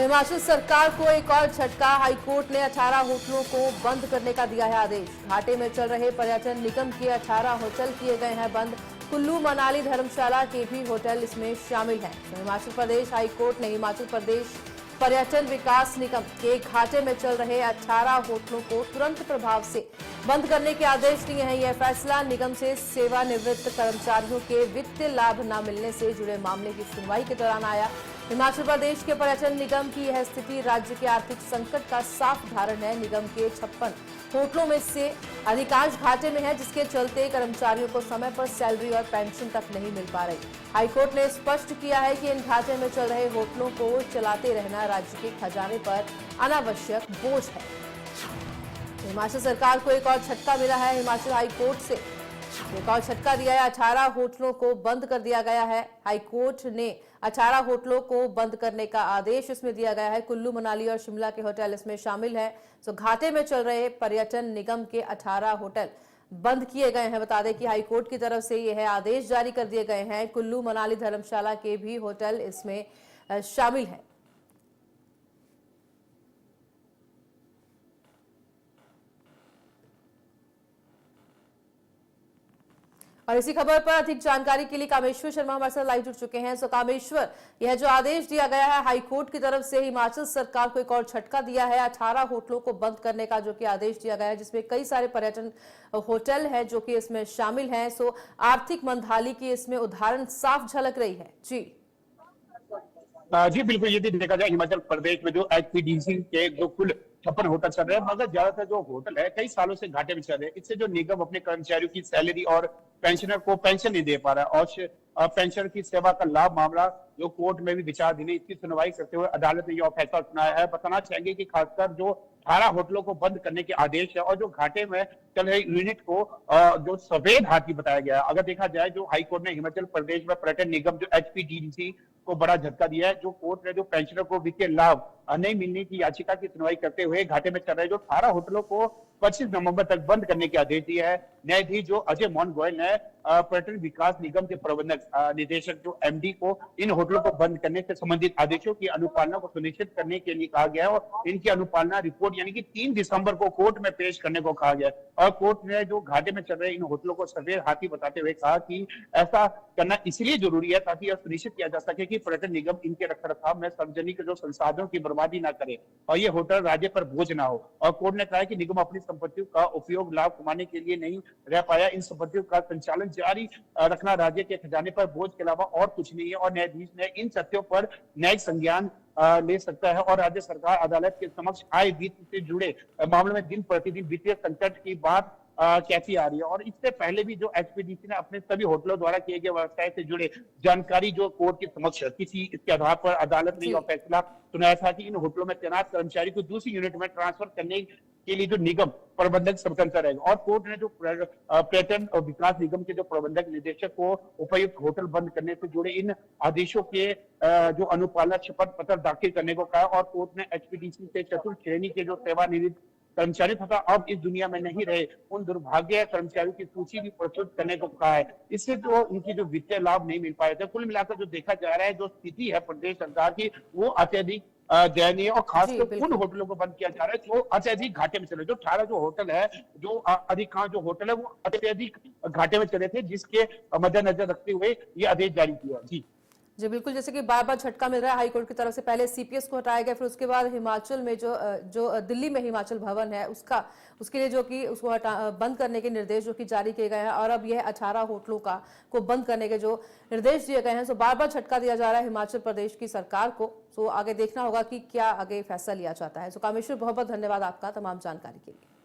हिमाचल सरकार को एक और झटका। हाईकोर्ट ने 18 होटलों को बंद करने का दिया है आदेश। घाटे में चल रहे पर्यटन निगम के 18 होटल किए गए हैं बंद। कुल्लू, मनाली, धर्मशाला के भी होटल इसमें शामिल हैं। तो हिमाचल प्रदेश हाईकोर्ट ने हिमाचल प्रदेश पर्यटन विकास निगम के घाटे में चल रहे 18 होटलों को तुरंत प्रभाव से बंद करने के आदेश दिए हैं। यह फैसला निगम से सेवानिवृत्त कर्मचारियों के वित्तीय लाभ न मिलने से जुड़े मामले की सुनवाई के दौरान आया। हिमाचल प्रदेश के पर्यटन निगम की यह स्थिति राज्य के आर्थिक संकट का साफ उदाहरण है। निगम के 56 होटलों में से अधिकांश घाटे में है, जिसके चलते कर्मचारियों को समय पर सैलरी और पेंशन तक नहीं मिल पा रही। हाईकोर्ट ने स्पष्ट किया है कि इन घाटे में चल रहे होटलों को चलाते रहना राज्य के खजाने पर अनावश्यक बोझ है। हिमाचल सरकार को एक और झटका मिला है। हिमाचल हाईकोर्ट से एक और झटका दिया है। 18 होटलों को बंद कर दिया गया है। हाईकोर्ट ने 18 होटलों को बंद करने का आदेश इसमें दिया गया है। कुल्लू, मनाली और शिमला के होटल इसमें शामिल हैं। तो घाटे में चल रहे पर्यटन निगम के 18 होटल बंद किए गए हैं। बता दें कि हाईकोर्ट की तरफ से यह आदेश जारी कर दिए गए हैं। कुल्लू, मनाली, धर्मशाला के भी होटल इसमें शामिल हैं। और इसी खबर पर अधिक जानकारी के लिए कामेश्वर शर्मा हमारे साथ लाइव जुड़ चुके हैं। सो कामेश्वर, यह जो आदेश दिया गया है हाईकोर्ट की तरफ से, हिमाचल सरकार को एक और झटका दिया है। 18 होटलों को बंद करने का जो कि आदेश दिया गया है, जिसमें कई सारे पर्यटन होटल है जो कि इसमें शामिल हैं। सो आर्थिक मंदहाली की इसमें उदाहरण साफ झलक रही है। जी बिल्कुल, यदि देखा जाए हिमाचल प्रदेश में जो एचपीडीसी के जो कुल 56 होटल चल रहे हैं, मगर ज्यादातर जो होटल है कई सालों से घाटे में चल रहे हैं। इससे जो निगम अपने कर्मचारियों की सैलरी और पेंशनर को पेंशन नहीं दे पा रहा है और पेंशनर की सेवा का लाभ मामला जो कोर्ट में भी विचाराधीन है, इसकी सुनवाई करते हुए अदालत ने यह फैसला सुनाया है। बताना चाहेंगे कि खासकर जो 18 होटलों को बंद करने के आदेश है और जो घाटे में चल रहे यूनिट को जो सफेद हाथी बताया गया है। अगर देखा जाए, जो हाईकोर्ट ने हिमाचल प्रदेश में पर्यटन निगम जो एचपीडीसी को बड़ा झटका दिया है। जो कोर्ट ने जो पेंशनर को वित्तीय लाभ नहीं मिलने की याचिका की सुनवाई करते हुए घाटे में चल रहे जो 18 होटलों को 25 नवंबर तक बंद करने के आदेश दिए है। न्यायाधीश जो अजय मोहन गोयल ने पर्यटन विकास निगम के प्रबंधक निदेशक जो एमडी को इन होटलों को बंद करने से संबंधित आदेशों की अनुपालना को सुनिश्चित करने के लिए कहा गया है और इनकी अनुपालना रिपोर्ट यानी कि 3 दिसंबर को कोर्ट में पेश करने को कहा गया है। और कोर्ट ने जो घाटे में चल रहे इन होटलों को सफेद हाथी बताते हुए कहा कि ऐसा करना इसलिए जरूरी है ताकि यह सुनिश्चित किया जा सके कि पर्यटन निगम इनके रखरखाव में सार्वजनिक जो संसाधनों की बर्बादी ना करे और ये होटल राज्य पर बोझ ना हो। और कोर्ट ने कहा कि निगम अपनी संपत्तियों का उपयोग लाभ कमाने के लिए नहीं रह पाया। इन संपत्तियों का संचालन जारी रखना राज्य के खजाने पर बोझ के अलावा और कुछ नहीं है। और न्यायाधीश ने इन तथ्यों पर न्यायिक संज्ञान ले सकता है और राज्य सरकार अदालत के समक्ष आय वित्त से जुड़े मामलों में दिन प्रतिदिन वित्तीय संकट की बात कैसी आ रही है। और इससे पहले भी जो एचपीडीसी ने अपने सभी होटलों द्वारा किए गए व्यवसाय से जुड़े जानकारी जो कोर्ट के समक्ष किसी इसके आधार पर अदालत ने यह फैसला सुनाया था कि इन होटलों में तैनात कर्मचारी को दूसरी यूनिट में ट्रांसफर करने के लिए जो निगम प्रबंधक स्वतंत्र रहेगा। और कोर्ट ने जो पर्यटन और विकास निगम के जो प्रबंधक निदेशक को उपयुक्त होटल बंद करने से जुड़े इन आदेशों के जो अनुपालना शपथ पत्र दाखिल करने को कहा। और कोर्ट ने एचपीडीसी से चतुर्थ श्रेणी के जो सेवानिवृत्त कर्मचारी तथा अब इस दुनिया में नहीं रहे उन दुर्भाग्य कर्मचारियों की सूची भी प्रस्तुत करने को कहा है। इससे जो उनकी जो वित्तीय लाभ नहीं मिल पाए थे। कुल मिलाकर जो देखा जा रहा है, जो स्थिति है प्रदेश सरकार की, वो अत्यधिक दयनीय और खासकर उन होटलों को बंद किया जा रहा है जो अत्यधिक घाटे में चले। जो 18 जो होटल है, जो अधिकांश जो होटल है वो अत्यधिक घाटे में चले थे, जिसके मद्देनजर रखते हुए ये आदेश जारी किया। जी बिल्कुल, जैसे कि बार बार झटका मिल रहा है हाईकोर्ट की तरफ से। पहले सीपीएस को हटाया गया, फिर उसके बाद हिमाचल में जो दिल्ली में हिमाचल भवन है उसके लिए जो कि उसको बंद करने के निर्देश जो कि जारी किए गए हैं, और अब यह 18 होटलों को बंद करने के जो निर्देश दिए गए हैं। तो बार बार झटका दिया जा रहा है हिमाचल प्रदेश की सरकार को। तो आगे देखना होगा कि क्या आगे फैसला लिया जाता है। तो कामेश्वर, बहुत बहुत धन्यवाद आपका तमाम जानकारी के लिए।